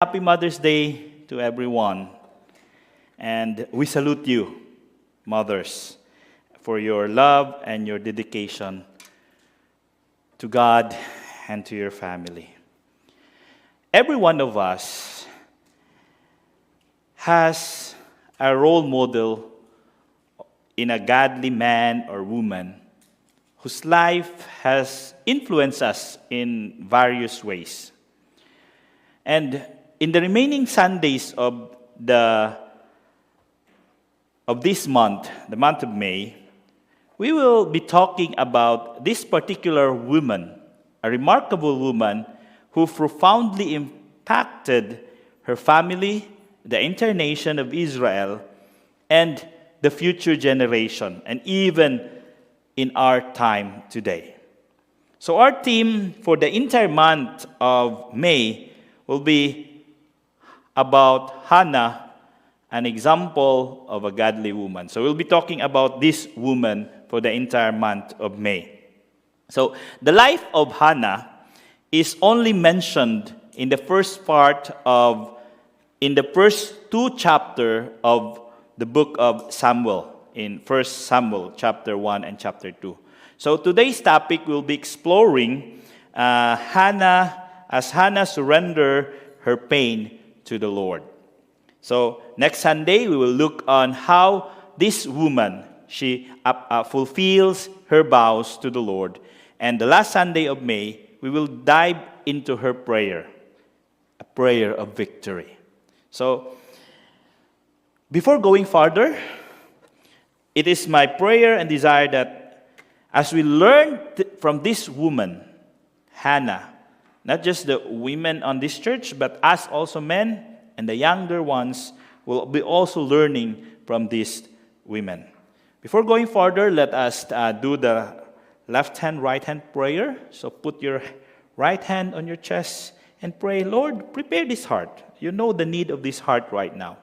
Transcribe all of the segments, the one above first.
Happy Mother's Day to everyone. And we salute you, mothers, for your love and your dedication to God and to your family. Every one of us has a role model in a godly man or woman whose life has influenced us in various ways. And in the remaining Sundays of this month, the month of May, we will be talking about this particular woman, a remarkable woman who profoundly impacted her family, the entire nation of Israel, and the future generation, and even in our time today. So our theme for the entire month of May will be about Hannah, an example of a godly woman. So we'll be talking about this woman for the entire month of May. So the life of Hannah is only mentioned in the first two chapters of the book of Samuel, in 1 Samuel chapter 1 and chapter 2. So today's topic will be exploring Hannah surrendered her pain to the Lord. So next Sunday, we will look on how this woman, she fulfills her vows to the Lord. And the last Sunday of May, we will dive into her prayer, a prayer of victory. So before going further, it is my prayer and desire that as we learn from this woman, Hannah, not just the women on this church, but us also men and the younger ones will be also learning from these women. Before going further, let us do the left hand, right hand prayer. So put your right hand on your chest and pray, Lord, prepare this heart. You know the need of this heart right now.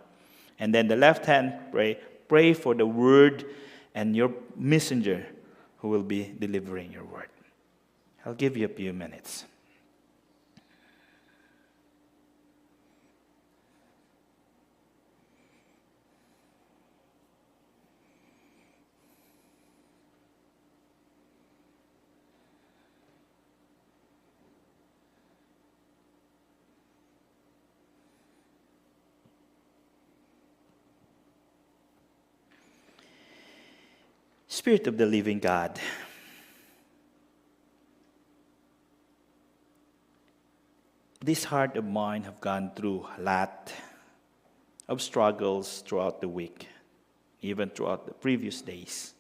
And then the left hand, pray for the word and your messenger who will be delivering your word. I'll give you a few minutes. Spirit of the living God, this heart of mine have gone through a lot of struggles throughout the week, even throughout the previous days.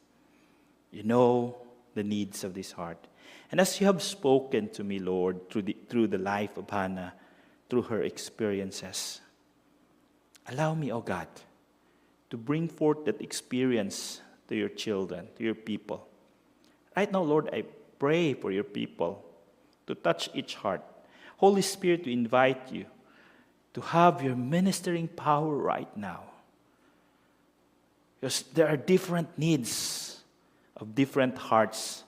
You know the needs of this heart. And as you have spoken to me, Lord, through the life of Hannah, through her experiences, allow me, O God, to bring forth that experience to your children, to your people. Right now, Lord, I pray for your people to touch each heart. Holy Spirit, we invite you to have your ministering power right now. Because there are different needs of different hearts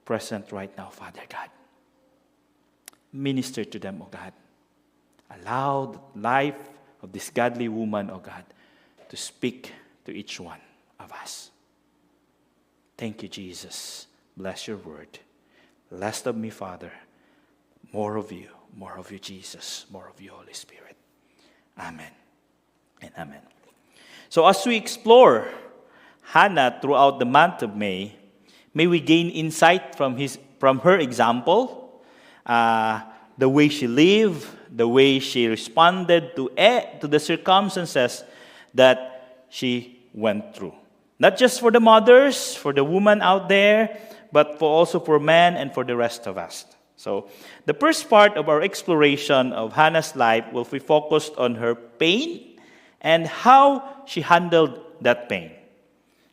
present right now, Father God. Minister to them, O God. Allow the life of this godly woman, O God, to speak to each one of us. Thank you, Jesus. Bless your word. Less of me, Father. More of you, Jesus. More of you, Holy Spirit. Amen and amen. So as we explore Hannah throughout the month of May we gain insight from her example, the way she lived, the way she responded to the circumstances that she went through. Not just for the mothers, for the woman out there, but also for men and for the rest of us. So the first part of our exploration of Hannah's life will be focused on her pain and how she handled that pain.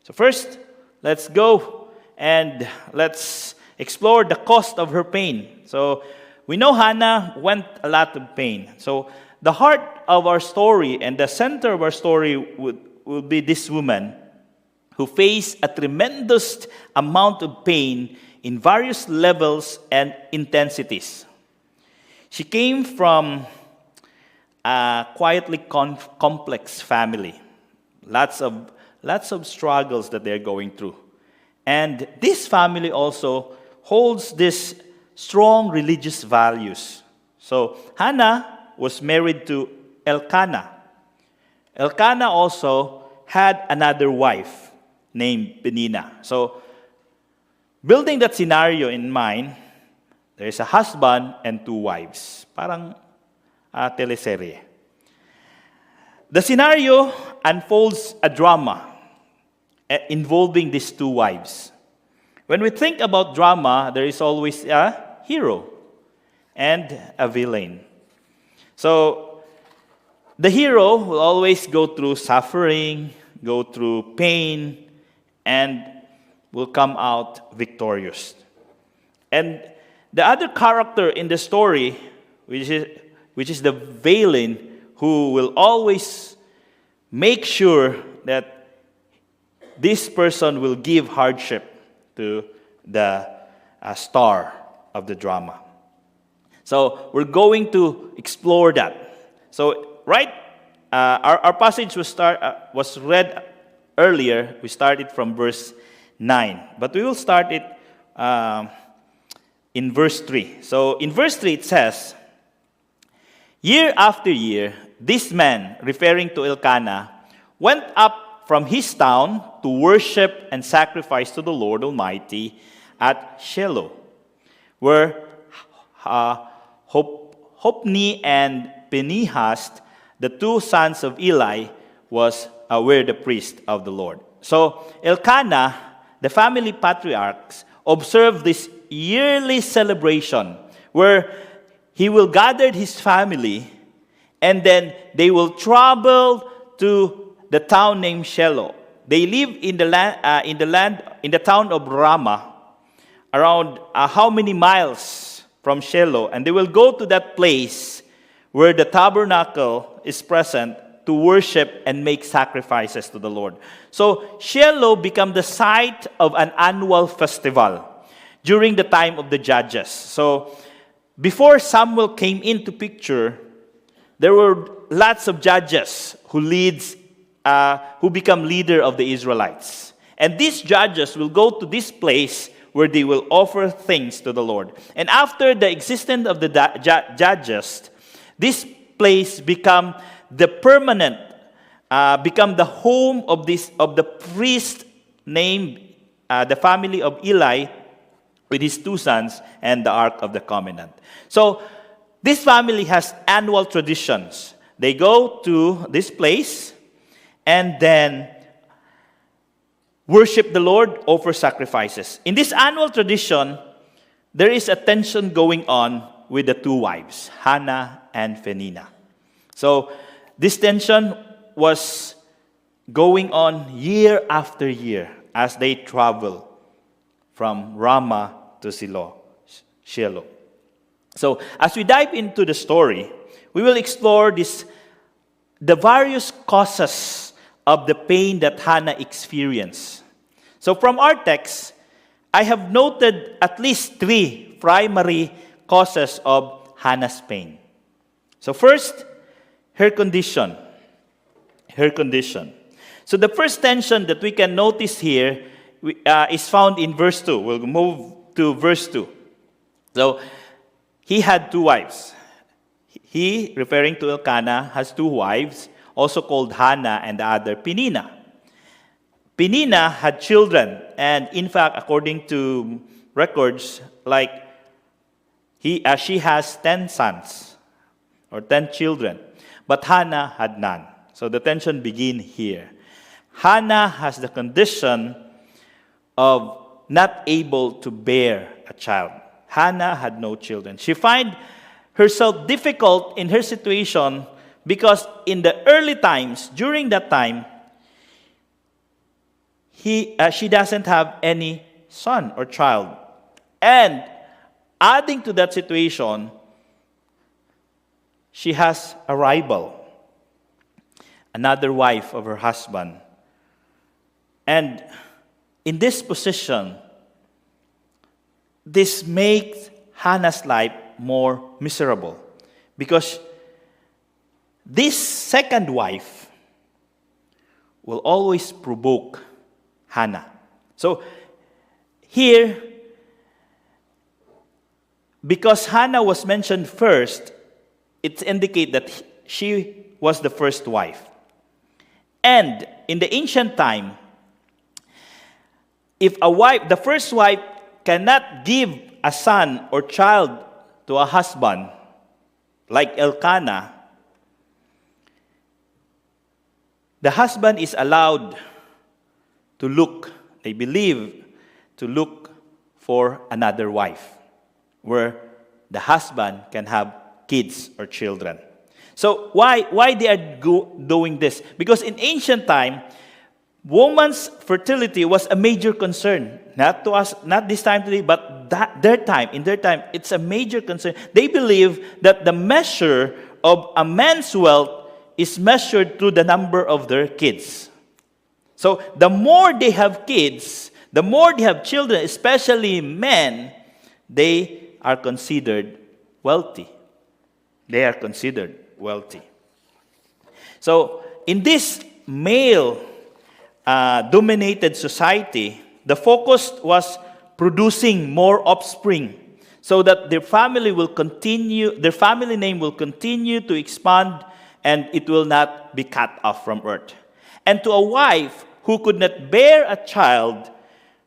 So first, let's go and let's explore the cost of her pain. So we know Hannah went a lot of pain. So the heart of our story and the center of our story will be this woman who faced a tremendous amount of pain in various levels and intensities. She came from a quietly complex family. Lots of struggles that they're going through. And this family also holds this strong religious values. So Hannah was married to Elkanah. Elkanah also had another wife named Peninnah. So building that scenario in mind, there is a husband and two wives. Parang teleserye. The scenario unfolds a drama involving these two wives. When we think about drama, there is always a hero and a villain. So the hero will always go through suffering, go through pain, and will come out victorious. And the other character in the story, which is the villain, who will always make sure that this person will give hardship to the star of the drama. So we're going to explore that. So our passage was read earlier. We started from verse 9, but we will start it in verse 3. So in verse 3 it says, "Year after year, this man," referring to Elkanah, "went up from his town to worship and sacrifice to the Lord Almighty at Shiloh, where Hophni and Phinehas, the two sons of Eli, were the priests of the Lord." So Elkanah, the family patriarchs, observed this yearly celebration where he will gather his family, and then they will travel to the town named Shiloh. They live in the town of Ramah, around how many miles from Shiloh, and they will go to that place where the tabernacle is present to worship and make sacrifices to the Lord. So Shiloh became the site of an annual festival during the time of the judges. So before Samuel came into picture, there were lots of judges who become leader of the Israelites. And these judges will go to this place where they will offer things to the Lord. And after the existence of the judges, this place become the permanent, become the home of the priest named the family of Eli with his two sons and the Ark of the Covenant. So this family has annual traditions. They go to this place and then worship the Lord, offer sacrifices. In this annual tradition, there is a tension going on with the two wives, Hannah and Peninnah. So this tension was going on year after year as they travel from Ramah to Shiloh. So as we dive into the story, we will explore the various causes of the pain that Hannah experienced. So from our text, I have noted at least 3 primary causes of Hannah's pain. So first, her condition. Her condition. So the first tension that we can notice here is found in verse 2. We'll move to verse 2. So he had 2 wives. He, referring to Elkanah, has 2 wives, also called Hannah and the other Peninnah. Peninnah had children, and in fact, according to records, she has 10 sons or 10 children, but Hannah had none. So the tension begins here. Hannah has the condition of not able to bear a child. Hannah had no children. She finds herself difficult in her situation because in the early times, during that time, she doesn't have any son or child. And adding to that situation, she has a rival, another wife of her husband. And in this position, this makes Hannah's life more miserable because this second wife will always provoke Hannah. So here, because Hannah was mentioned first, it indicates that she was the first wife. And in the ancient time, if the first wife cannot give a son or child to a husband, like Elkanah, the husband is allowed to look, they believe, to look for another wife, where the husband can have kids or children. So why they are doing this? Because in ancient time, woman's fertility was a major concern. Not to us, not this time today, but in their time, it's a major concern. They believe that the measure of a man's wealth is measured through the number of their kids. So the more they have kids, the more they have children, especially men, they are considered wealthy. They are considered wealthy. So in this male-dominated society, the focus was producing more offspring, so that their family name will continue to expand, and it will not be cut off from earth. And to a wife who could not bear a child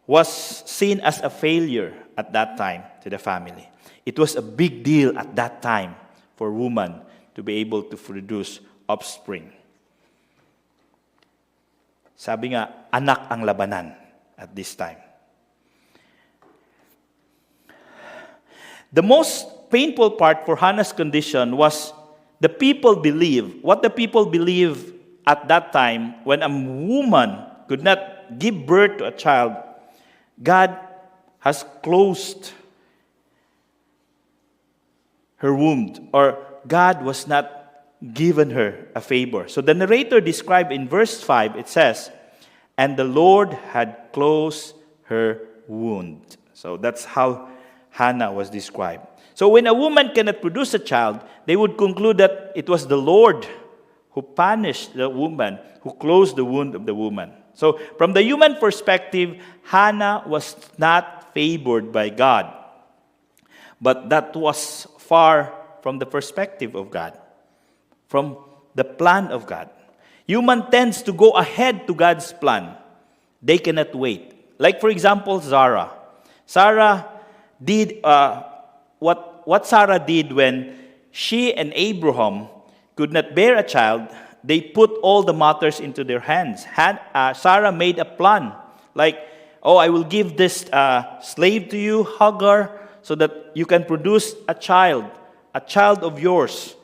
was seen as a failure at that time to the family. It was a big deal at that time for women to be able to produce offspring. Sabi nga, anak ang labanan at this time. The most painful part for Hannah's condition was what the people believe at that time, when a woman could not give birth to a child, God has closed her womb, or God was not given her a favor. So the narrator described in verse 5, it says, and the Lord had closed her womb. So that's how Hannah was described. So when a woman cannot produce a child, they would conclude that it was the Lord who punished the woman, who closed the womb of the woman. So from the human perspective, Hannah was not favored by God. But that was far from the perspective of God, from the plan of God. Human tends to go ahead to God's plan. They cannot wait. Like for example, Sarah. Sarah did what Sarah did when she and Abraham could not bear a child. They put all the matters into their hands. Sarah made a plan, like, I will give this slave to you, Hagar, so that you can produce a child of yours,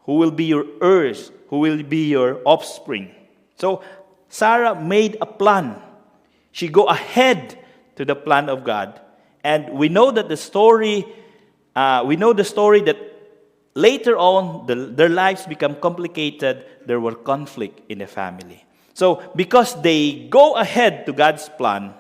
who will be your heirs, who will be your offspring. So Sarah made a plan. She go ahead to the plan of God. And we know that the story that later on, their lives become complicated. There were conflict in the family. So because they go ahead to God's plan,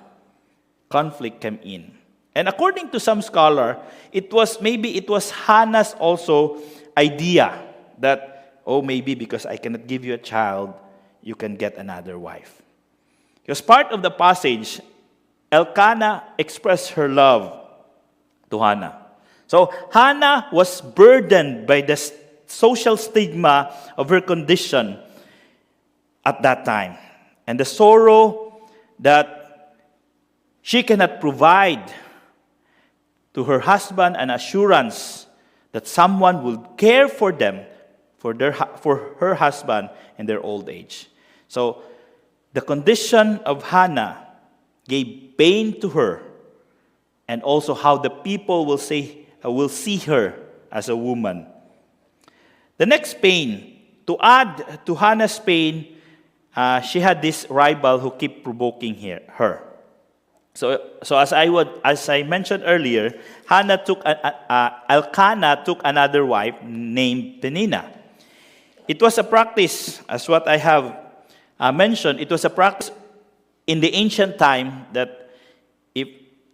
conflict came in. And according to some scholar, it was Hannah's also idea that, maybe because I cannot give you a child, you can get another wife. Because part of the passage, Elkanah expressed her love to Hannah. So Hannah was burdened by the social stigma of her condition at that time, and the sorrow that she cannot provide to her husband an assurance that someone will care for them, for her husband in their old age. So the condition of Hannah gave pain to her, and also how the people will see her as a woman. The next pain, to add to Hannah's pain, she had this rival who kept provoking her. So as I mentioned earlier, Elkanah took another wife named Peninnah. It was a practice, as what I have mentioned, it was a practice in the ancient time that if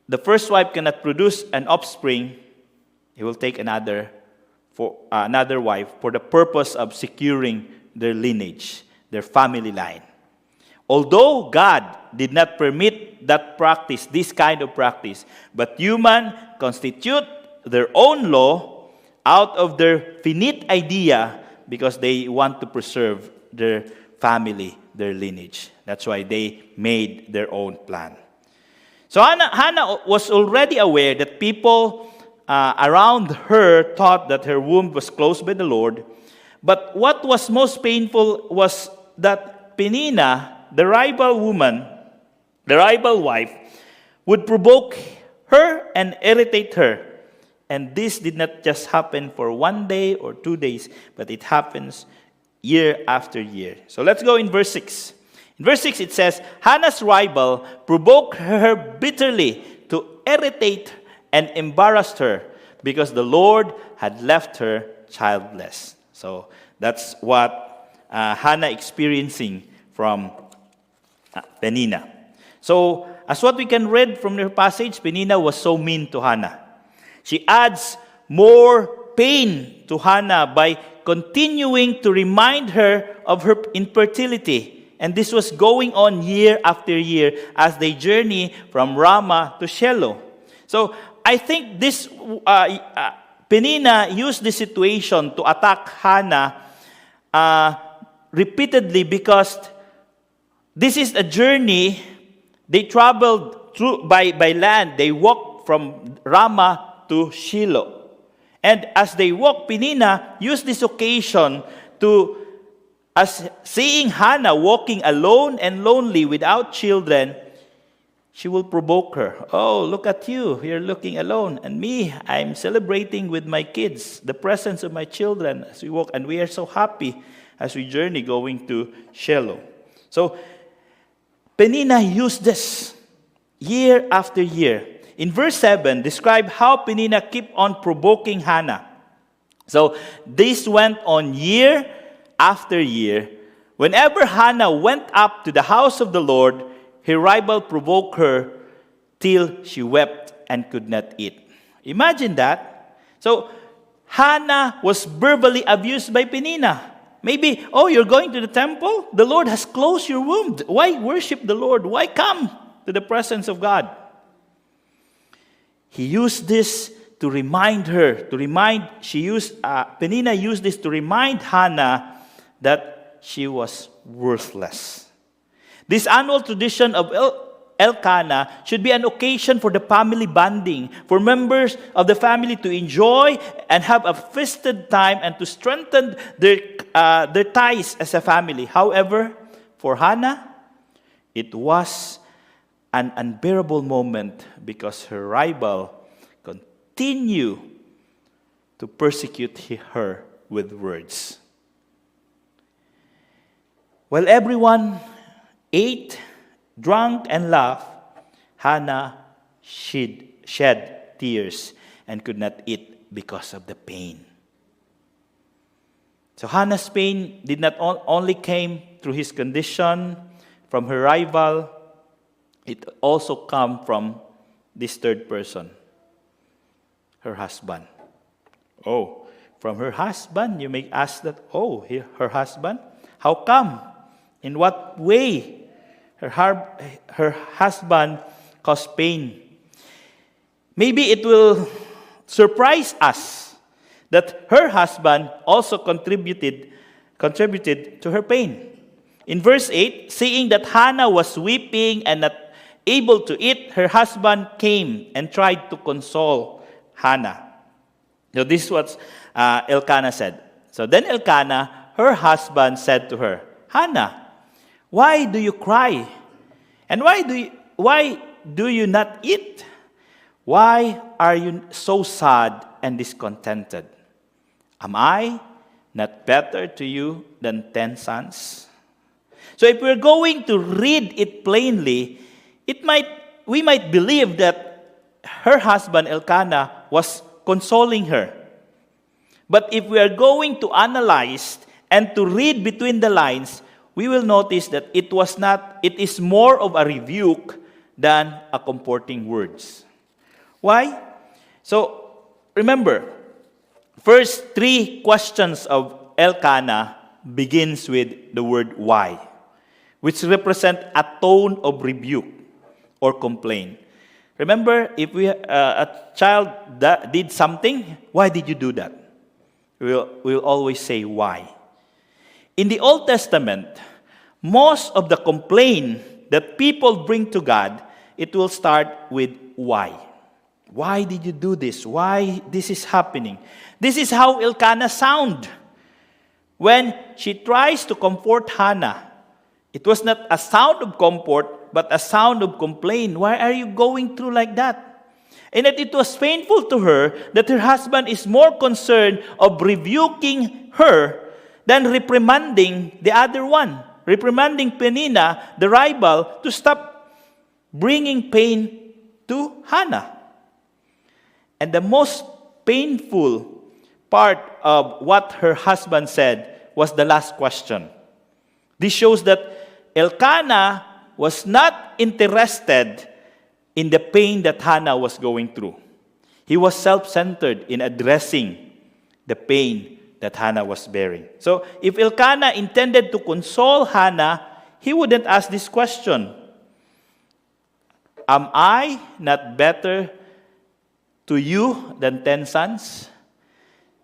the first wife cannot produce an offspring, he will take another for another wife for the purpose of securing their lineage, their family line. Although God did not permit that practice, this kind of practice, but humans constitute their own law out of their finite idea because they want to preserve their family, their lineage. That's why they made their own plan. So Hannah was already aware that people around her thought that her womb was closed by the Lord. But what was most painful was that Peninnah, the rival woman, the rival wife, would provoke her and irritate her. And this did not just happen for 1 day or 2 days, but it happens year after year. So let's go in verse 6. In verse 6 it says, Hannah's rival provoked her bitterly to irritate and embarrassed her because the Lord had left her childless. So that's what Hannah experiencing from Peninnah. So as what we can read from the passage, Peninnah was so mean to Hannah. She adds more pain to Hannah by continuing to remind her of her infertility. And this was going on year after year as they journey from Ramah to Shiloh. So I think this Peninnah used this situation to attack Hannah repeatedly because this is a journey they traveled through by land. They walked from Ramah to Shiloh. And as they walked, Peninnah used this occasion to, as seeing Hannah walking alone and lonely without children, she will provoke her. Oh, look at you. You're looking alone. And me, I'm celebrating with my kids, the presence of my children as we walk. And we are so happy as we journey going to Shiloh. So, Peninnah used this year after year. In verse 7, describe how Peninnah kept on provoking Hannah. So, this went on year after year. Whenever Hannah went up to the house of the Lord, her rival provoked her till she wept and could not eat. Imagine that. So, Hannah was verbally abused by Peninnah. Maybe, oh, you're going to the temple? The Lord has closed your womb. Why worship the Lord? Why come to the presence of God? He used this to remind her, Peninnah used this to remind Hannah that she was worthless. This annual tradition of Elkanah should be an occasion for the family bonding, for members of the family to enjoy and have a feasted time and to strengthen their ties as a family. However, for Hannah, it was an unbearable moment because her rival continued to persecute her with words. While everyone ate, drank, and laughed, Hannah shed tears and could not eat because of the pain. So Hannah's pain did not only came through his condition, from her rival, it also come from this third person, her husband. Oh, from her husband, you may ask that, her husband? How come? In what way her husband caused pain? Maybe it will surprise us that her husband also contributed to her pain. In verse 8, seeing that Hannah was weeping and not able to eat, her husband came and tried to console Hannah. So this is what Elkanah said. So then Elkanah, her husband, said to her, Hannah, why do you cry? And why do you not eat? Why are you so sad and discontented? Am I not better to you than 10 sons? So if we're going to read it plainly, we might believe that her husband Elkanah was consoling her. But if we are going to analyze and to read between the lines, we will notice that it is more of a rebuke than a comforting words. Why? So, remember, first three questions of Elkanah begins with the word why, which represent a tone of rebuke or complaint. Remember, if a child did something, why did you do that? We'll always say why. In the Old Testament, most of the complaint that people bring to God, it will start with why. Why did you do this? Why this is happening? This is how Elkanah sound when she tries to comfort Hannah. It was not a sound of comfort, but a sound of complaint. Why are you going through like that? And that it was painful to her that her husband is more concerned of rebuking her than reprimanding the other one. Reprimanding Penina, the rival, to stop bringing pain to Hannah. And the most painful part of what her husband said was the last question. This shows that Elkanah was not interested in the pain that Hannah was going through. He was self-centered in addressing the pain that Hannah was bearing. So if Elkanah intended to console Hannah, he wouldn't ask this question. Am I not better to you than 10 sons?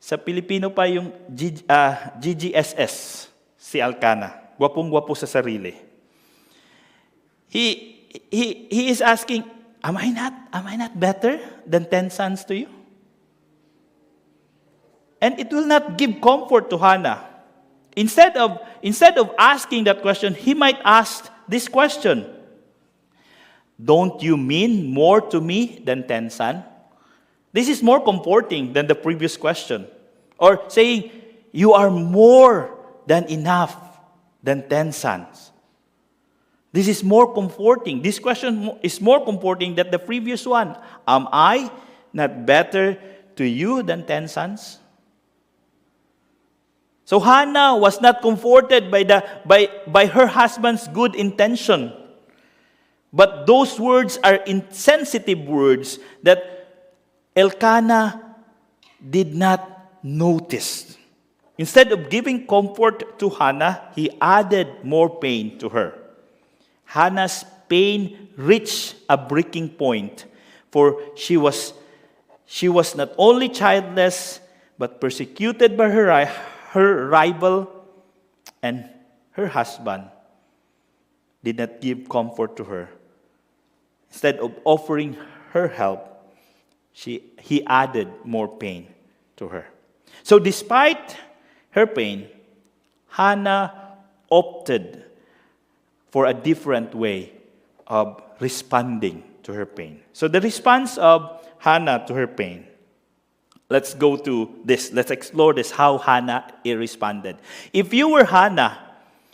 Sa Pilipino pa yung GGSS, si Elkanah. Gwapong-gwapo sa sarili. He is asking, am I not better than 10 sons to you? And it will not give comfort to Hannah. Instead of asking that question, he might ask this question. Don't you mean more to me than 10 sons? This is more comforting than the previous question. Or saying, you are more than enough than 10 sons. This is more comforting. This question is more comforting than the previous one. Am I not better to you than 10 sons? So Hannah was not comforted by her husband's good intention. But those words are insensitive words that Elkanah did not notice. Instead of giving comfort to Hannah, he added more pain to her. Hannah's pain reached a breaking point, for she was not only childless, but persecuted by her rival, and her husband did not give comfort to her. Instead of offering her help, he added more pain to her. So despite her pain, Hannah opted for a different way of responding to her pain. So the response of Hannah to her pain. Let's go to this. Let's explore this, how Hannah responded. If you were Hannah,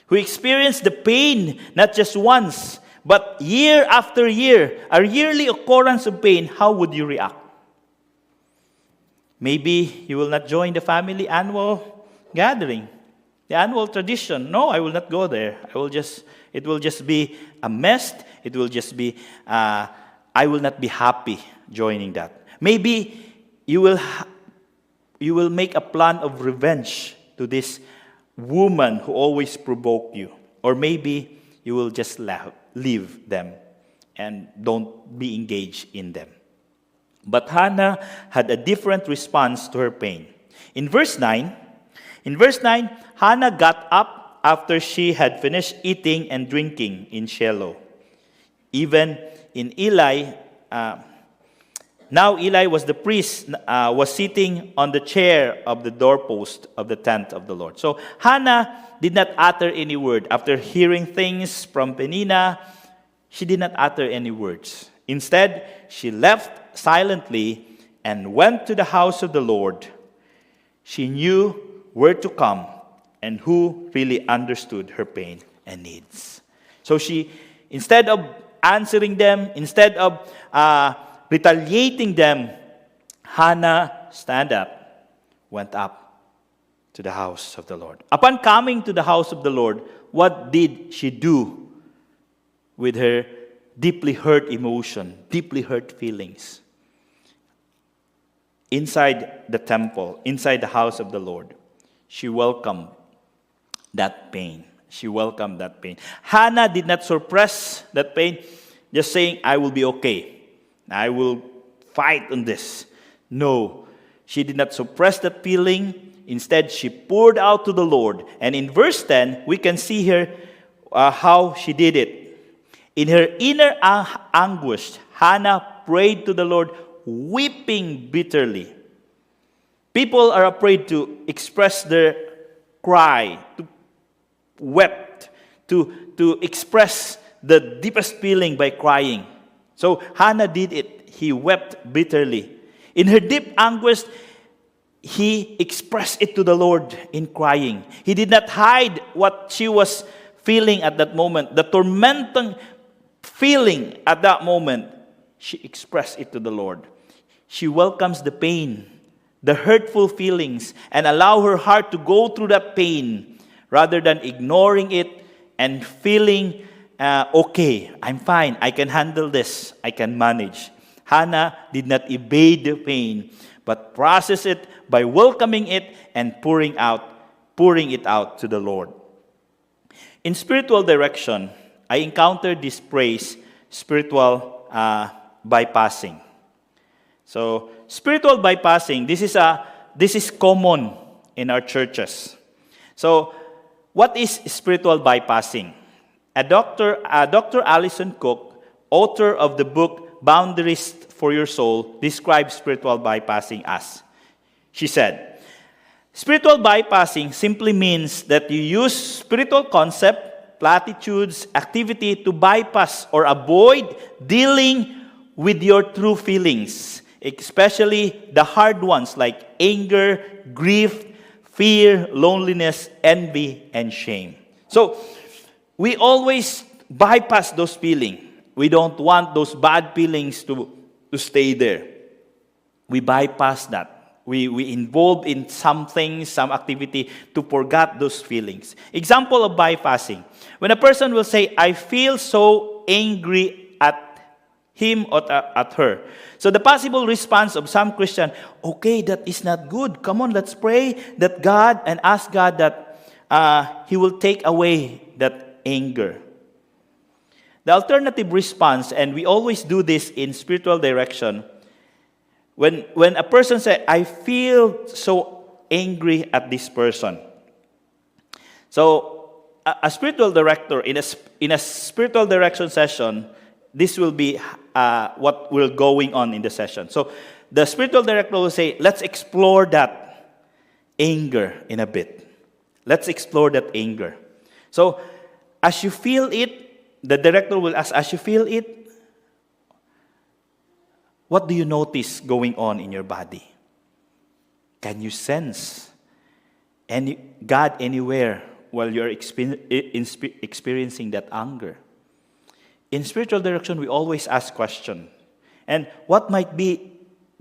who experienced the pain not just once, but year after year, a yearly occurrence of pain, how would you react? Maybe you will not join the family annual gathering, the annual tradition. No, I will not go there. It will just be a mess. It will just be, I will not be happy joining that. Maybe you will make a plan of revenge to this woman who always provoke you. Or maybe you will just leave them and don't be engaged in them. But Hannah had a different response to her pain. In verse 9, Hannah got up after she had finished eating and drinking in Shiloh. Even in Eli, now Eli was the priest, was sitting on the chair of the doorpost of the tent of the Lord. So Hannah did not utter any word. After hearing things from Penina, she did not utter any words. Instead, she left silently and went to the house of the Lord. She knew where to come and who really understood her pain and needs. So she, instead of answering them, instead of retaliating them, Hannah stand up, went up to the house of the Lord. Upon coming to the house of the Lord, what did she do with her deeply hurt emotion, deeply hurt feelings? inside the temple, inside the house of the Lord. She welcomed that pain. She welcomed that pain. Hannah did not suppress that pain, just saying, I will be okay. I will fight on this. No, she did not suppress that feeling. Instead, she poured out to the Lord. And in verse 10, we can see here how she did it. In her inner anguish, Hannah prayed to the Lord, weeping bitterly. People are afraid to express their cry, to wept, to express the deepest feeling by crying. So Hannah did it. He wept bitterly. In her deep anguish, he expressed it to the Lord in crying. He did not hide what she was feeling at that moment. The tormenting feeling at that moment, she expressed it to the Lord. She welcomes the pain, the hurtful feelings, and allow her heart to go through that pain rather than ignoring it and feeling, okay, I'm fine, I can handle this, I can manage. Hannah did not evade the pain, but process it by welcoming it and pouring it out to the Lord. In spiritual direction, I encountered this phrase, spiritual bypassing. So, spiritual bypassing, this is common in our churches. So, what is spiritual bypassing? Dr. Alison Cook, author of the book Boundaries for Your Soul, describes spiritual bypassing as, she said, spiritual bypassing simply means that you use spiritual concept, platitudes, activity to bypass or avoid dealing with your true feelings, especially the hard ones like anger, grief, fear, loneliness, envy, and shame. So, we always bypass those feelings. We don't want those bad feelings to stay there. We bypass that. We involve in something, some activity to forget those feelings. Example of bypassing. When a person will say, I feel so angry at him or at her. So the possible response of some Christian, okay, that is not good. Come on, let's pray that God and ask God that He will take away that anger. The alternative response, and we always do this in spiritual direction, when a person says, I feel so angry at this person. So a spiritual director, in a spiritual direction session, this will be what will going on in the session. So the spiritual director will say, let's explore that anger in a bit. Let's explore that anger. So as you feel it, the director will ask, as you feel it, what do you notice going on in your body? Can you sense God anywhere while you're experiencing that anger? In spiritual direction, we always ask questions. And what might be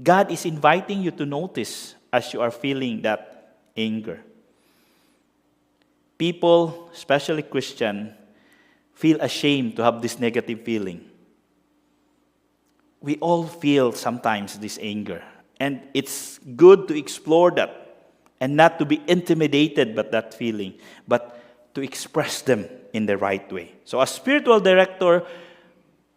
God is inviting you to notice as you are feeling that anger? People, especially Christian, feel ashamed to have this negative feeling. We all feel sometimes this anger. And it's good to explore that and not to be intimidated by that feeling, but to express them in the right way. So a spiritual director,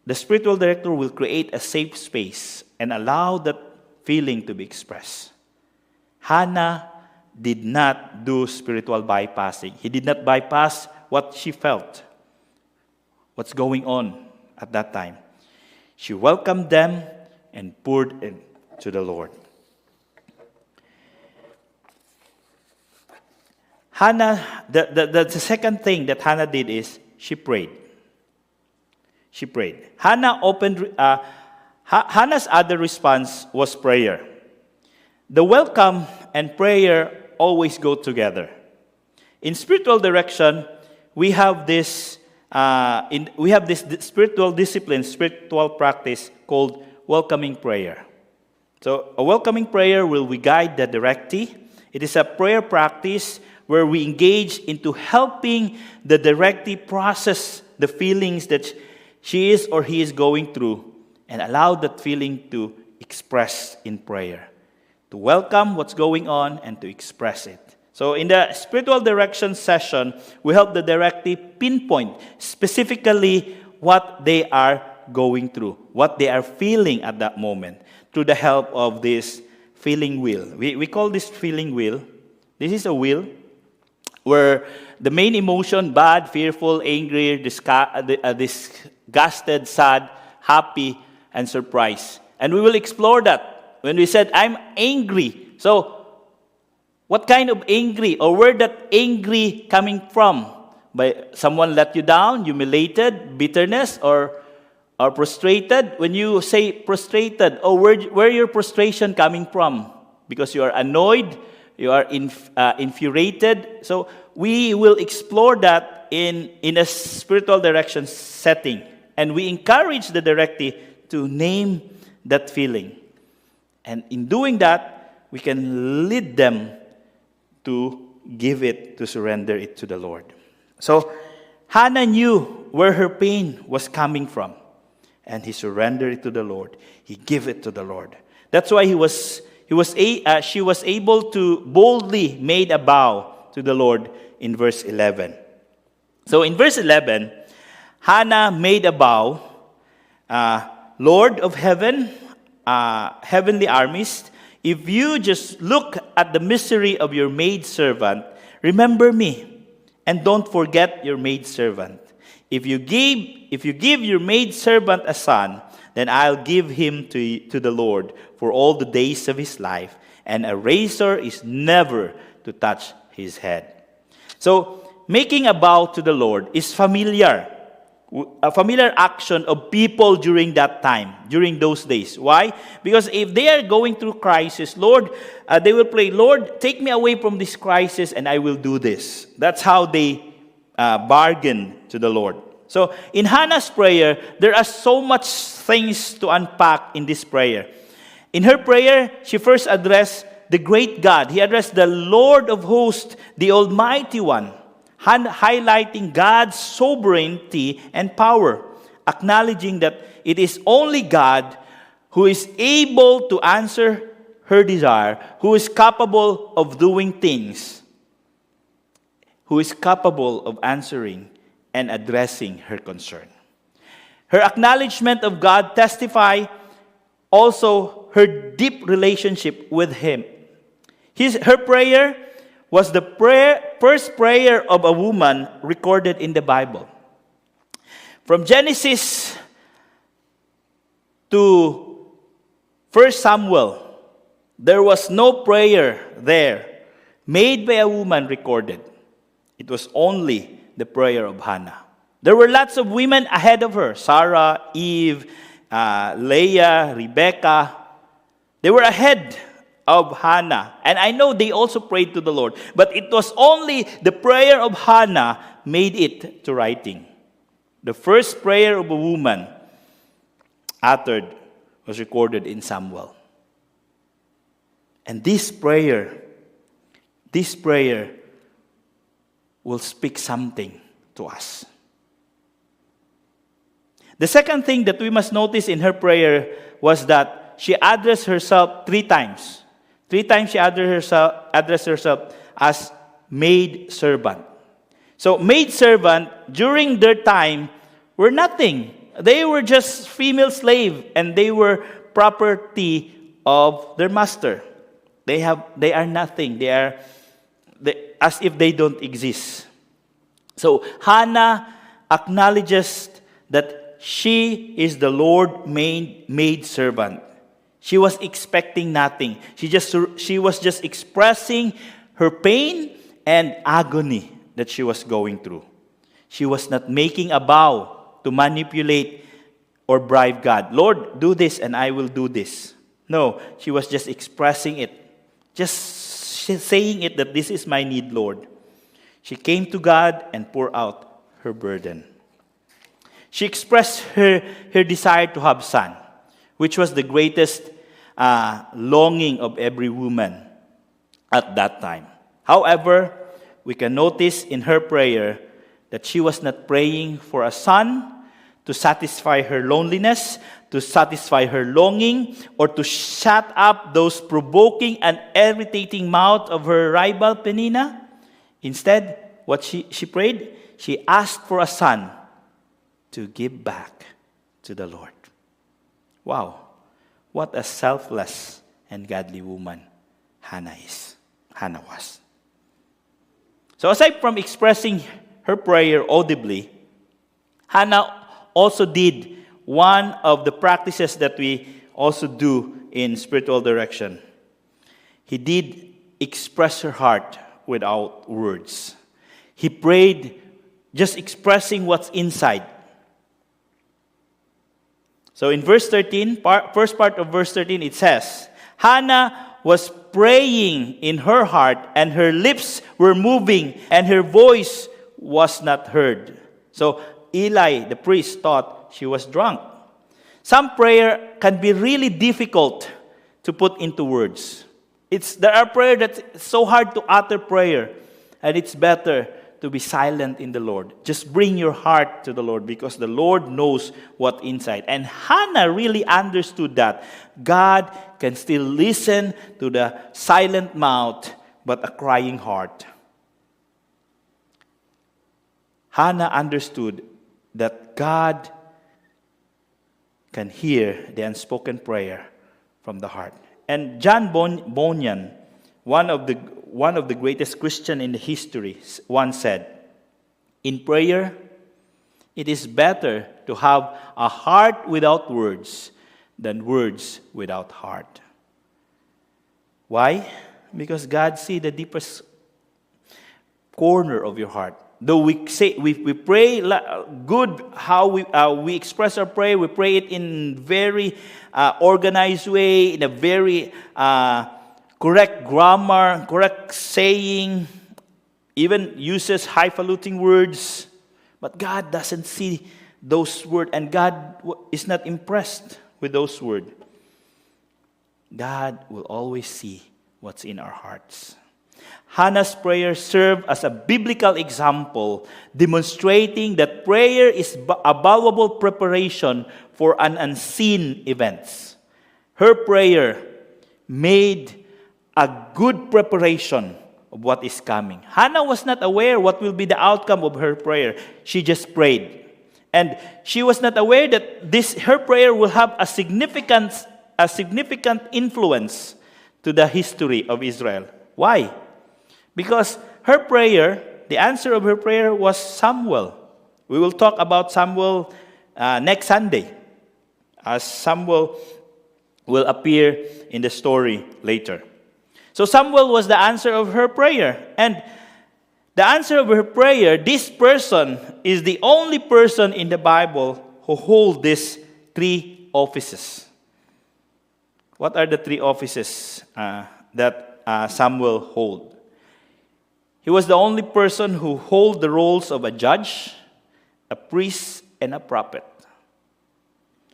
the spiritual director will create a safe space and allow that feeling to be expressed. Hannah did not do spiritual bypassing. He did not bypass what she felt, what's going on at that time. She welcomed them and poured into the Lord. Hannah, the second thing that Hannah did is she prayed. She prayed. Hannah's other response was prayer. The welcome and prayer always go together. In spiritual direction, we have this spiritual discipline, spiritual practice called welcoming prayer. So a welcoming prayer will we guide the directee. It is a prayer practice where we engage into helping the directee process the feelings that she is or he is going through and allow that feeling to express in prayer. to welcome what's going on and to express it. So in the spiritual direction session, we help the directee pinpoint specifically what they are going through, what they are feeling at that moment, through the help of this feeling wheel. We call this feeling wheel. This is a wheel where the main emotion, bad, fearful, angry, disgusted, sad, happy, and surprised. And we will explore that. When we said, I'm angry. So, what kind of angry, or where that angry coming from? By someone let you down, humiliated, bitterness, or frustrated? When you say frustrated, where your frustration coming from? Because you are annoyed, you are infuriated. So we will explore that in a spiritual direction setting. And we encourage the directee to name that feeling. And in doing that, we can lead them to give it, to surrender it to the Lord. So Hannah knew where her pain was coming from. And he surrendered it to the Lord. He gave it to the Lord. That's why she was able to boldly made a vow to the Lord in verse 11. So in verse 11, Hannah made a vow, Lord of heaven, heavenly armies, if you just look at the misery of your maidservant, remember me, and don't forget your maidservant. If you give your maidservant a son, then I'll give him to the Lord for all the days of his life, and a razor is never to touch his head. So, making a vow to the Lord is a familiar action of people during that time, during those days. Why? Because if they are going through crisis, Lord, they will pray, Lord, take me away from this crisis and I will do this. That's how they bargain to the Lord. So in Hannah's prayer, there are so much things to unpack in this prayer. In her prayer, she first addressed the great God. He addressed the Lord of hosts, the Almighty One, highlighting God's sovereignty and power, acknowledging that it is only God who is able to answer her desire, who is capable of doing things, who is capable of answering and addressing her concern. Her acknowledgement of God testify also her deep relationship with Him. Her prayer was the first prayer of a woman recorded in the Bible. From Genesis to 1 Samuel, there was no prayer there made by a woman recorded. It was only the prayer of Hannah. There were lots of women ahead of her. Sarah, Eve, Leah, Rebecca. They were ahead of Hannah. And I know they also prayed to the Lord. But it was only the prayer of Hannah made it to writing. The first prayer of a woman uttered was recorded in Samuel. And this prayer will speak something to us. The second thing that we must notice in her prayer was that she addressed herself 3 times. 3 times she addressed herself as maid servant. So maid servant during their time were nothing. They were just female slave and they were property of their master. They are nothing. They are as if they don't exist. So Hannah acknowledges that she is the Lord maid servant. She was expecting nothing. She was just expressing her pain and agony that she was going through. She was not making a vow to manipulate or bribe God. Lord, do this and I will do this. No, she was just expressing it. Just saying it that this is my need, Lord. She came to God and poured out her burden. She expressed her desire to have son, which was the greatest longing of every woman at that time. However, we can notice in her prayer that she was not praying for a son to satisfy her loneliness, to satisfy her longing or to shut up those provoking and irritating mouth of her rival Penina. Instead, what she prayed? She asked for a son to give back to the Lord. Wow, what a selfless and godly woman Hannah was. So aside from expressing her prayer audibly, Hannah also did one of the practices that we also do in spiritual direction. He did express her heart without words. He prayed just expressing what's inside. So in verse 13, first part of verse 13, it says, Hannah was praying in her heart, and her lips were moving, and her voice was not heard. So Eli, the priest, thought she was drunk. Some prayer can be really difficult to put into words. There are prayers that's so hard to utter prayer, and it's better to be silent in the Lord. Just bring your heart to the Lord, because the Lord knows what's inside. And Hannah really understood that God can still listen to the silent mouth, but a crying heart. Hannah understood that God can hear the unspoken prayer from the heart. And John Bunyan, one of the greatest Christians in the history, once said, in prayer, it is better to have a heart without words than words without heart. Why? Because God sees the deepest corner of your heart. Though we pray good, how we express our prayer, we pray it in very organized way, in a very correct grammar, correct saying, even uses highfalutin words. But God doesn't see those words, and God is not impressed with those words. God will always see what's in our hearts. Hannah's prayer served as a biblical example, demonstrating that prayer is a valuable preparation for an unseen events. Her prayer made a good preparation of what is coming. Hannah was not aware what will be the outcome of her prayer. She just prayed. And she was not aware that her prayer will have a significant influence to the history of Israel. Why? Because her prayer, the answer of her prayer was Samuel. We will talk about Samuel next Sunday, as Samuel will appear in the story later. So Samuel was the answer of her prayer. And the answer of her prayer, this person is the only person in the Bible who holds these three offices. What are the three offices that Samuel holds? He was the only person who held the roles of a judge, a priest, and a prophet.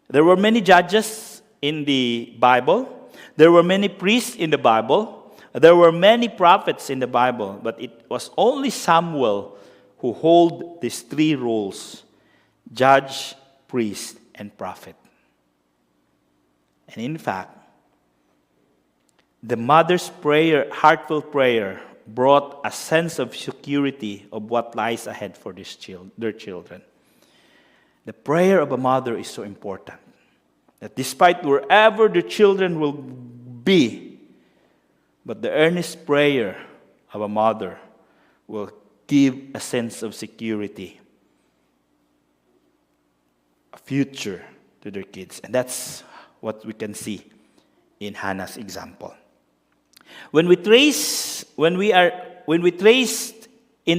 There were many judges in the Bible. There were many priests in the Bible. There were many prophets in the Bible. But it was only Samuel who held these three roles: judge, priest, and prophet. And in fact, the mother's prayer, heartfelt prayer, brought a sense of security of what lies ahead for their children. The prayer of a mother is so important, that despite wherever the children will be, but the earnest prayer of a mother will give a sense of security, a future to their kids. And that's what we can see in Hannah's example. When we trace in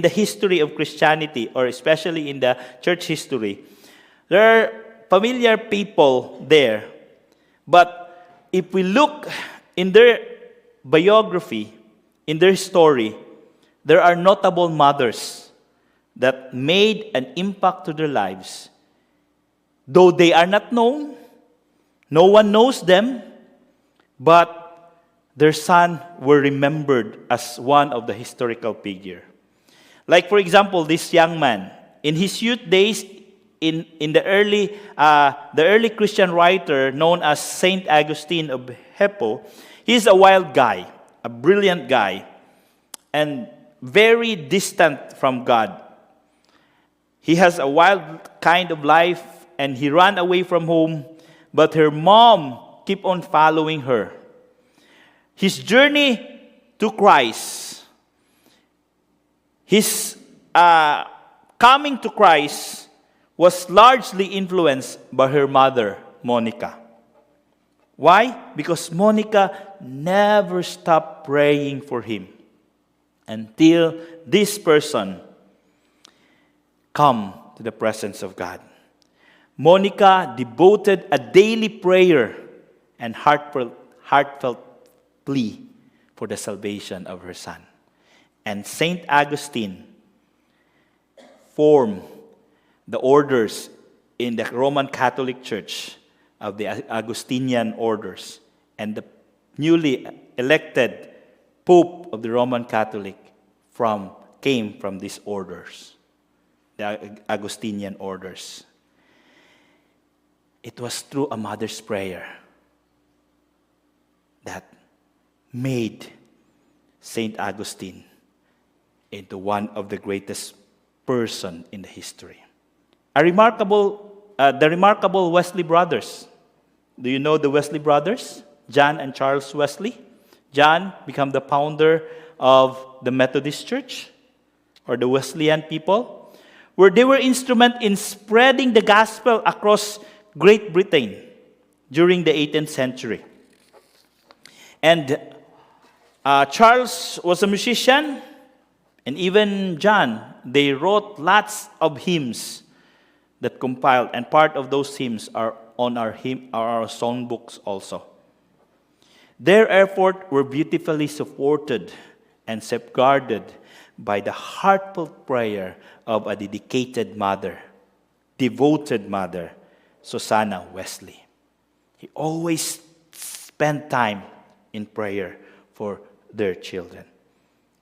the history of Christianity, or especially in the church history, there are familiar people there. But if we look in their biography, in their story, there are notable mothers that made an impact to their lives. Though they are not known, no one knows them, but their son were remembered as one of the historical figure. Like, for example, this young man. In his youth days, in the early Christian writer known as Saint Augustine of Hippo, he's a wild guy, a brilliant guy, and very distant from God. He has a wild kind of life, and he ran away from home, but her mom kept on following her. His journey to Christ, his coming to Christ was largely influenced by her mother, Monica. Why? Because Monica never stopped praying for him until this person come to the presence of God. Monica devoted a daily prayer and heartfelt plea for the salvation of her son. And Saint Augustine formed the orders in the Roman Catholic Church of the Augustinian orders, and the newly elected Pope of the Roman Catholic came from these orders, the Augustinian orders. It was through a mother's prayer that made Saint Augustine into one of the greatest person in the history. The remarkable Wesley brothers. Do you know the Wesley brothers? John and Charles Wesley. John became the founder of the Methodist Church, or the Wesleyan people, where they were instrumental in spreading the gospel across Great Britain during the 18th century. And Charles was a musician, and even John, they wrote lots of hymns that compiled, and part of those hymns are on our songbooks also. Their effort were beautifully supported and safeguarded by the heartfelt prayer of a dedicated mother, devoted mother, Susanna Wesley. He always spent time in prayer for their children.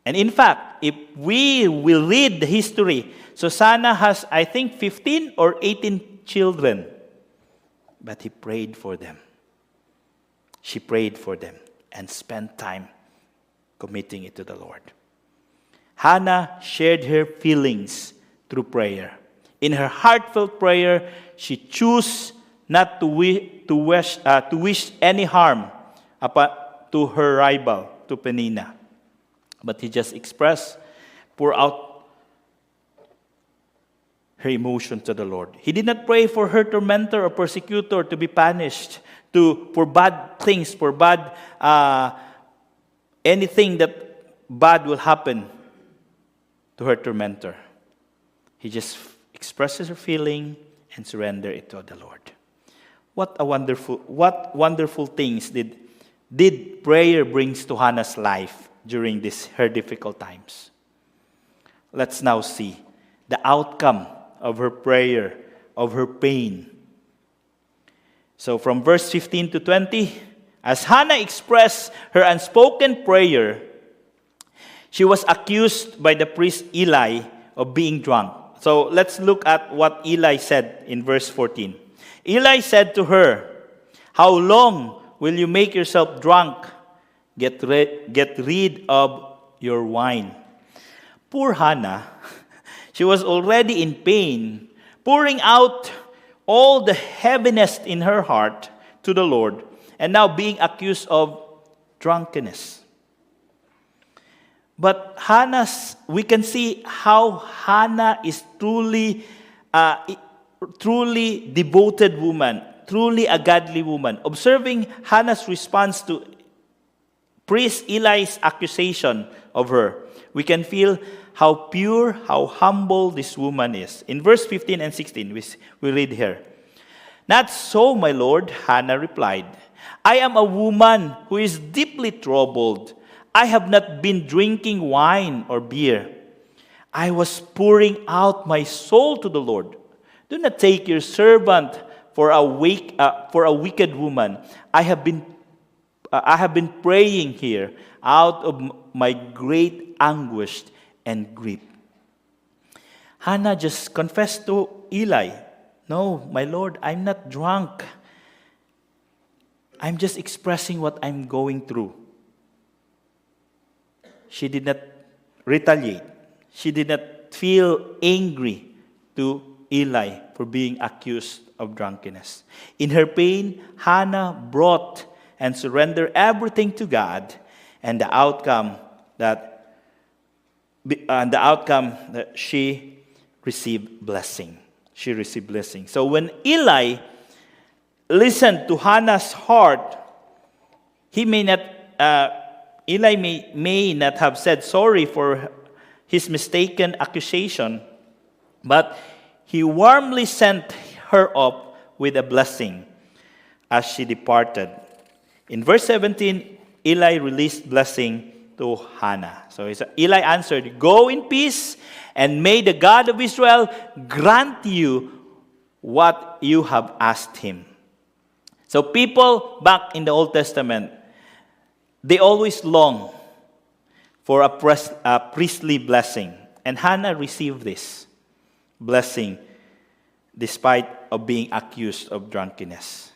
And in fact, if we will read the history, Susanna has, I think, 15 or 18 children. But he prayed for them. She prayed for them and spent time committing it to the Lord. Hannah shared her feelings through prayer. In her heartfelt prayer, she chose not to wish any harm to her rival, to Penina. But he just pour out her emotion to the Lord. He did not pray for her tormentor or persecutor to be punished, for bad things, for bad anything that bad will happen to her tormentor. He just expresses her feeling and surrender it to the Lord. What wonderful things did prayer brings to Hannah's life during her difficult times. Let's now see the outcome of her prayer, of her pain. So from verse 15 to 20, as Hannah expressed her unspoken prayer, she was accused by the priest Eli of being drunk. So let's look at what Eli said in verse 14. Eli said to her, "How long will you make yourself drunk? Get rid of your wine." Poor Hannah, she was already in pain, pouring out all the heaviness in her heart to the Lord, and now being accused of drunkenness. But we can see how Hannah is truly devoted woman, truly a godly woman. Observing Hannah's response to priest Eli's accusation of her, we can feel how pure, how humble this woman is. In verse 15 and 16, we read here, "Not so, my lord," Hannah replied. "I am a woman who is deeply troubled. I have not been drinking wine or beer. I was pouring out my soul to the Lord. Do not take your servant for a wicked woman. I have been praying here out of my great anguish and grief." Hannah just confessed to Eli No, my Lord, I'm not drunk. I'm just expressing what I'm going through. She did not retaliate. She did not feel angry to Eli for being accused of drunkenness. In her pain, Hannah brought and surrendered everything to God, and the outcome that she received blessing. She received blessing. So when Eli listened to Hannah's heart, Eli may not have said sorry for his mistaken accusation, but he warmly sent her up with a blessing as she departed. In verse 17, Eli released blessing to Hannah. So Eli answered, "Go in peace, and may the God of Israel grant you what you have asked him." So people back in the Old Testament, they always long for a priestly blessing. And Hannah received this blessing despite of being accused of drunkenness.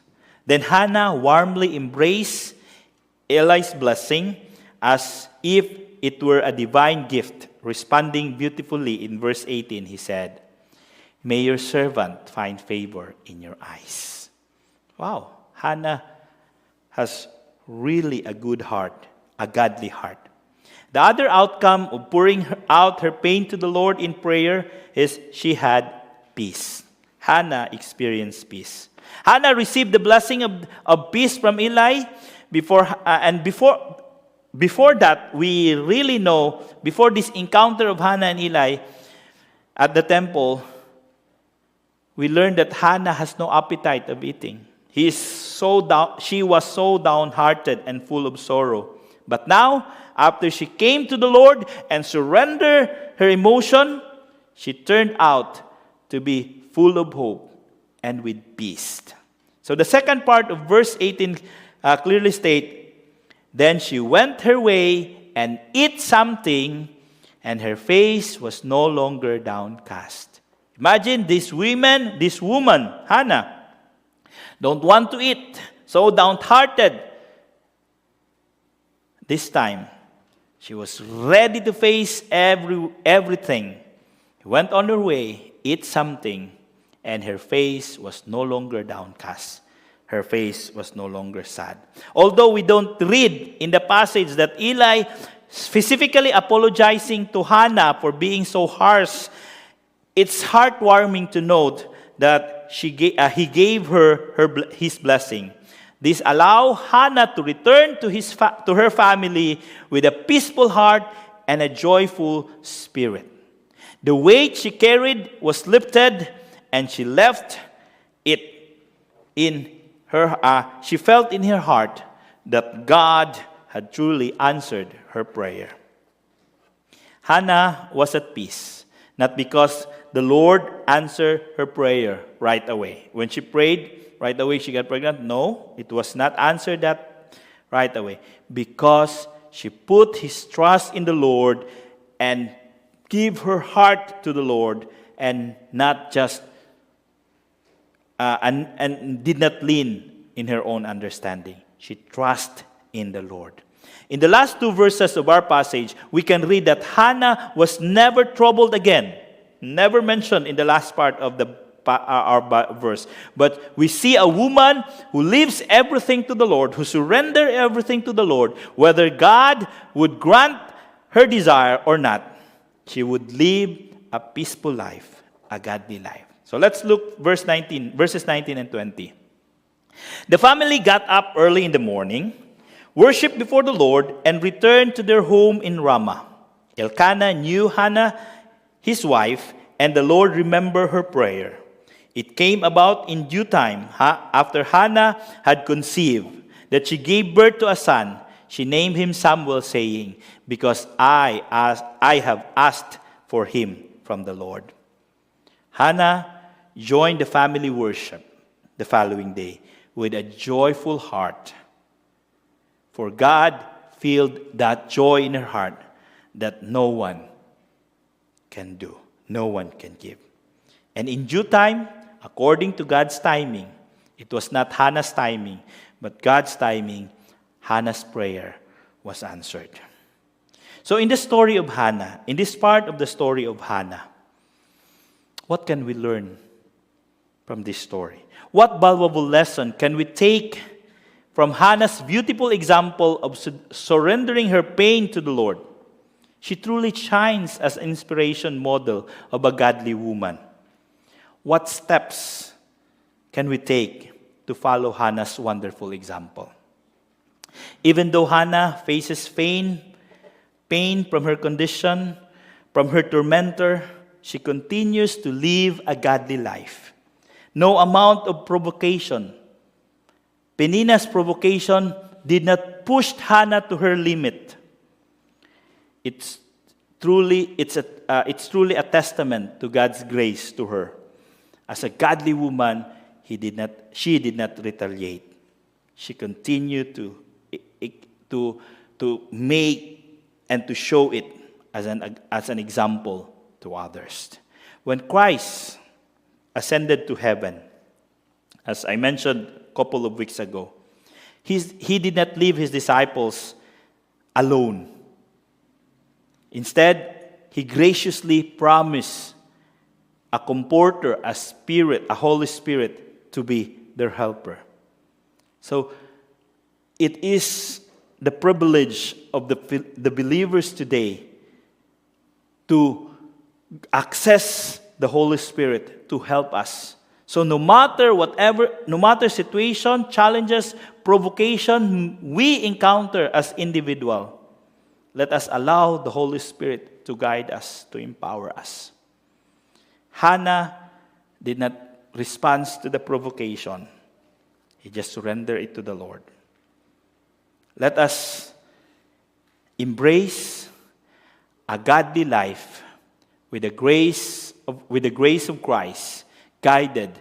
Then Hannah warmly embraced Eli's blessing as if it were a divine gift. Responding beautifully in verse 18, he said, "May your servant find favor in your eyes." Wow, Hannah has really a good heart, a godly heart. The other outcome of pouring out her pain to the Lord in prayer is she had peace. Hannah experienced peace. Hannah received the blessing of peace from Eli. Before that, we really know, before this encounter of Hannah and Eli at the temple, we learned that Hannah has no appetite of eating. She was so downhearted and full of sorrow. But now, after she came to the Lord and surrendered her emotion, she turned out to be full of hope and with peace. So the second part of verse 18 clearly states, "Then she went her way and ate something, and her face was no longer downcast." Imagine this woman, Hannah, don't want to eat, so downhearted. This time, she was ready to face everything. Went on her way, ate something, and her face was no longer downcast. Her face was no longer sad. Although we don't read in the passage that Eli specifically apologizing to Hannah for being so harsh, it's heartwarming to note that he gave her his blessing. This allowed Hannah to return to her family with a peaceful heart and a joyful spirit. The weight she carried was lifted, and she left it in her. She felt in her heart that God had truly answered her prayer. Hannah was at peace, not because the Lord answered her prayer right away. When she prayed, right away she got pregnant. No, it was not answered that right away. Because she put his trust in the Lord and gave her heart to the Lord, and not just and did not lean in her own understanding. She trusted in the Lord. In the last two verses of our passage, we can read that Hannah was never troubled again. Never mentioned in the last part of our verse. But we see a woman who leaves everything to the Lord, who surrendered everything to the Lord. Whether God would grant her desire or not, she would live a peaceful life, a godly life. So let's look verses 19 and 20. The family got up early in the morning, worshipped before the Lord, and returned to their home in Ramah. Elkanah knew Hannah, his wife, and the Lord remembered her prayer. It came about in due time, after Hannah had conceived, that she gave birth to a son. She named him Samuel, saying, "Because I have asked for him from the Lord." Hannah joined the family worship the following day with a joyful heart. For God filled that joy in her heart that no one can do, no one can give. And in due time, according to God's timing. It was not Hannah's timing, but God's timing, Hannah's prayer was answered. So in the story of Hannah, in this part of the story of Hannah, what can we learn from this story? What valuable lesson can we take from Hannah's beautiful example of surrendering her pain to the Lord? She truly shines as an inspiration model of a godly woman. What steps can we take to follow Hannah's wonderful example? Even though Hannah faces pain from her condition, from her tormentor, she continues to live a godly life. No amount of provocation, Penina's provocation, did not push Hannah to her limit. It's truly a testament to God's grace to her. As a godly woman, she did not retaliate. She continued to make and to show it as an example to others. When Christ ascended to heaven, as I mentioned a couple of weeks ago, he did not leave his disciples alone. Instead, he graciously promised a comforter, a Holy Spirit, to be their helper. So, it is the privilege of the believers today to access the Holy Spirit to help us. So no matter situation, challenges, provocation we encounter as individual, let us allow the Holy Spirit to guide us, to empower us. Hannah did not respond to the provocation. He just surrendered it to the Lord. Let us embrace a godly life with the grace of Christ, guided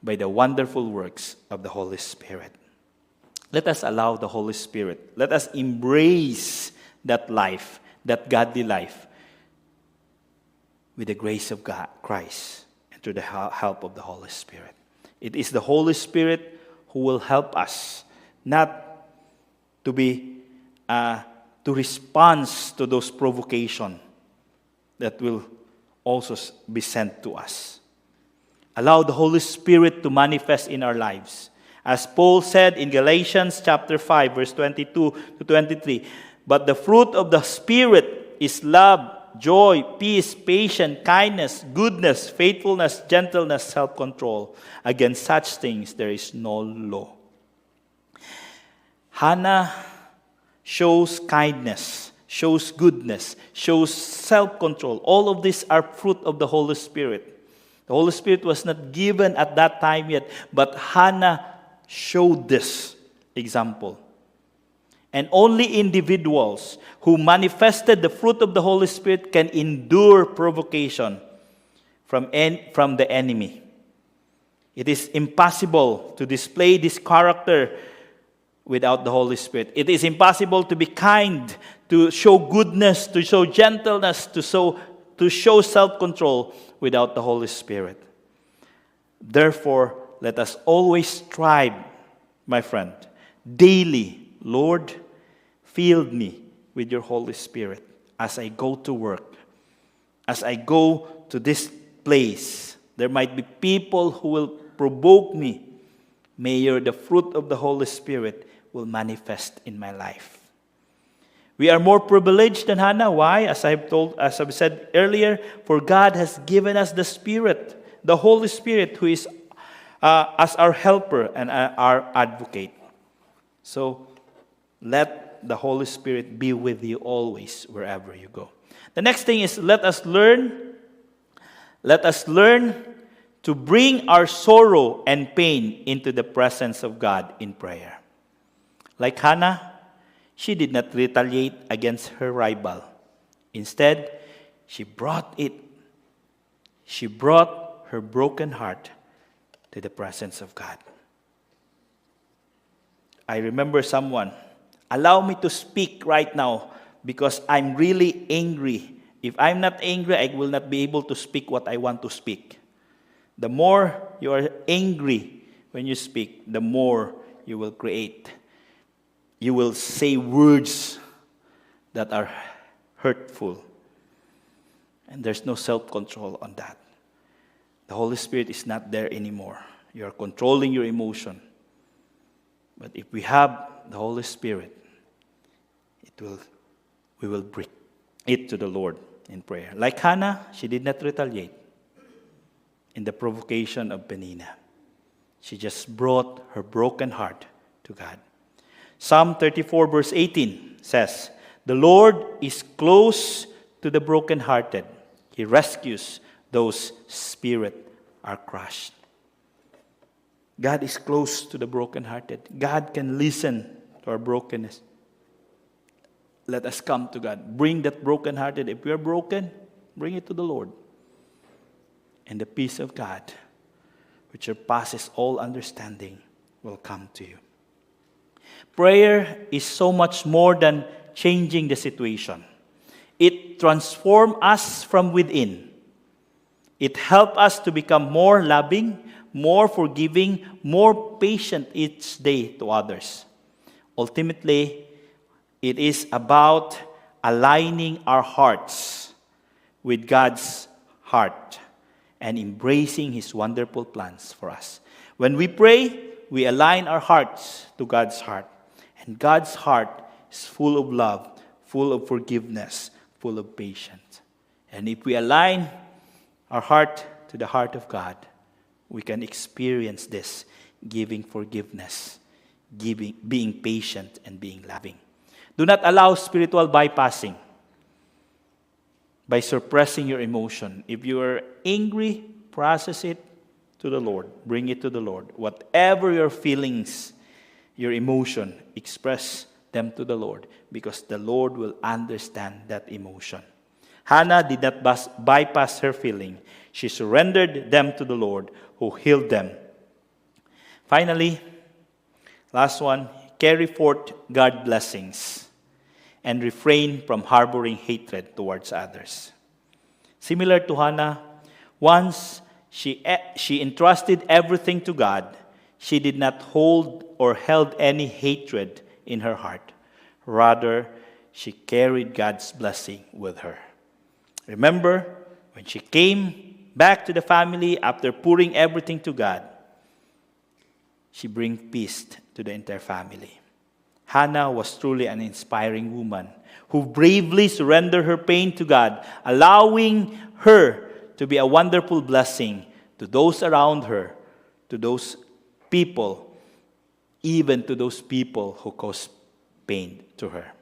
by the wonderful works of the Holy Spirit. Let us allow the Holy Spirit. Let us embrace that life, that godly life, with the grace of God, Christ, and through the help of the Holy Spirit. It is the Holy Spirit who will help us, not to respond to those provocations that will also be sent to us. Allow the Holy Spirit to manifest in our lives. As Paul said in Galatians chapter 5, verse 22 to 23, but the fruit of the Spirit is love, joy, peace, patience, kindness, goodness, faithfulness, gentleness, self-control. Against such things there is no law. Hannah shows kindness, shows goodness, shows self-control. All of these are fruit of the Holy Spirit. The Holy Spirit was not given at that time yet, but Hannah showed this example. And only individuals who manifested the fruit of the Holy Spirit can endure provocation from the enemy. It is impossible to display this character without the Holy Spirit. It is impossible to be kind, to show goodness, to show gentleness, to show self-control without the Holy Spirit. Therefore, let us always strive, my friend, daily, Lord, fill me with your Holy Spirit as I go to work, as I go to this place. There might be people who will provoke me. May the fruit of the Holy Spirit will manifest in my life. We are more privileged than Hannah. Why? As I've said earlier, for God has given us the Spirit, the Holy Spirit, who is as our helper and our advocate. So let the Holy Spirit be with you always, wherever you go. The next thing is let us learn to bring our sorrow and pain into the presence of God in prayer. Like Hannah, she did not retaliate against her rival. Instead, she brought her broken heart to the presence of God. I remember someone, allow me to speak right now because I'm really angry. If I'm not angry, I will not be able to speak what I want to speak. The more you are angry when you speak, the more you will create. You will say words that are hurtful. And there's no self-control on that. The Holy Spirit is not there anymore. You are controlling your emotion. But if we have the Holy Spirit, we will bring it to the Lord in prayer. Like Hannah, she did not retaliate in the provocation of Peninnah. She just brought her broken heart to God. Psalm 34 verse 18 says, "The Lord is close to the brokenhearted. He rescues those spirit are crushed." God is close to the brokenhearted. God can listen to our brokenness. Let us come to God. Bring that brokenhearted. If we are broken, bring it to the Lord. And the peace of God, which surpasses all understanding, will come to you. Prayer is so much more than changing the situation. It transforms us from within. It helps us to become more loving, more forgiving, more patient each day to others. Ultimately, it is about aligning our hearts with God's heart and embracing His wonderful plans for us. When we pray, we align our hearts to God's heart. And God's heart is full of love, full of forgiveness, full of patience. And if we align our heart to the heart of God, we can experience this, giving forgiveness, being patient, and being loving. Do not allow spiritual bypassing by suppressing your emotion. If you are angry, process it to the Lord. Bring it to the Lord. Whatever your feelings, your emotion, express them to the Lord, because the Lord will understand that emotion. Hannah did not bypass her feeling. She surrendered them to the Lord, who healed them. Finally, last one, carry forth God's blessings and refrain from harboring hatred towards others. Similar to Hannah, once she entrusted everything to God, she did not hold or held any hatred in her heart. Rather, she carried God's blessing with her. Remember, when she came back to the family after pouring everything to God, she bring peace to the entire family. Hannah was truly an inspiring woman who bravely surrendered her pain to God, allowing her to be a wonderful blessing to those around her, to those people, even to those people who caused pain to her.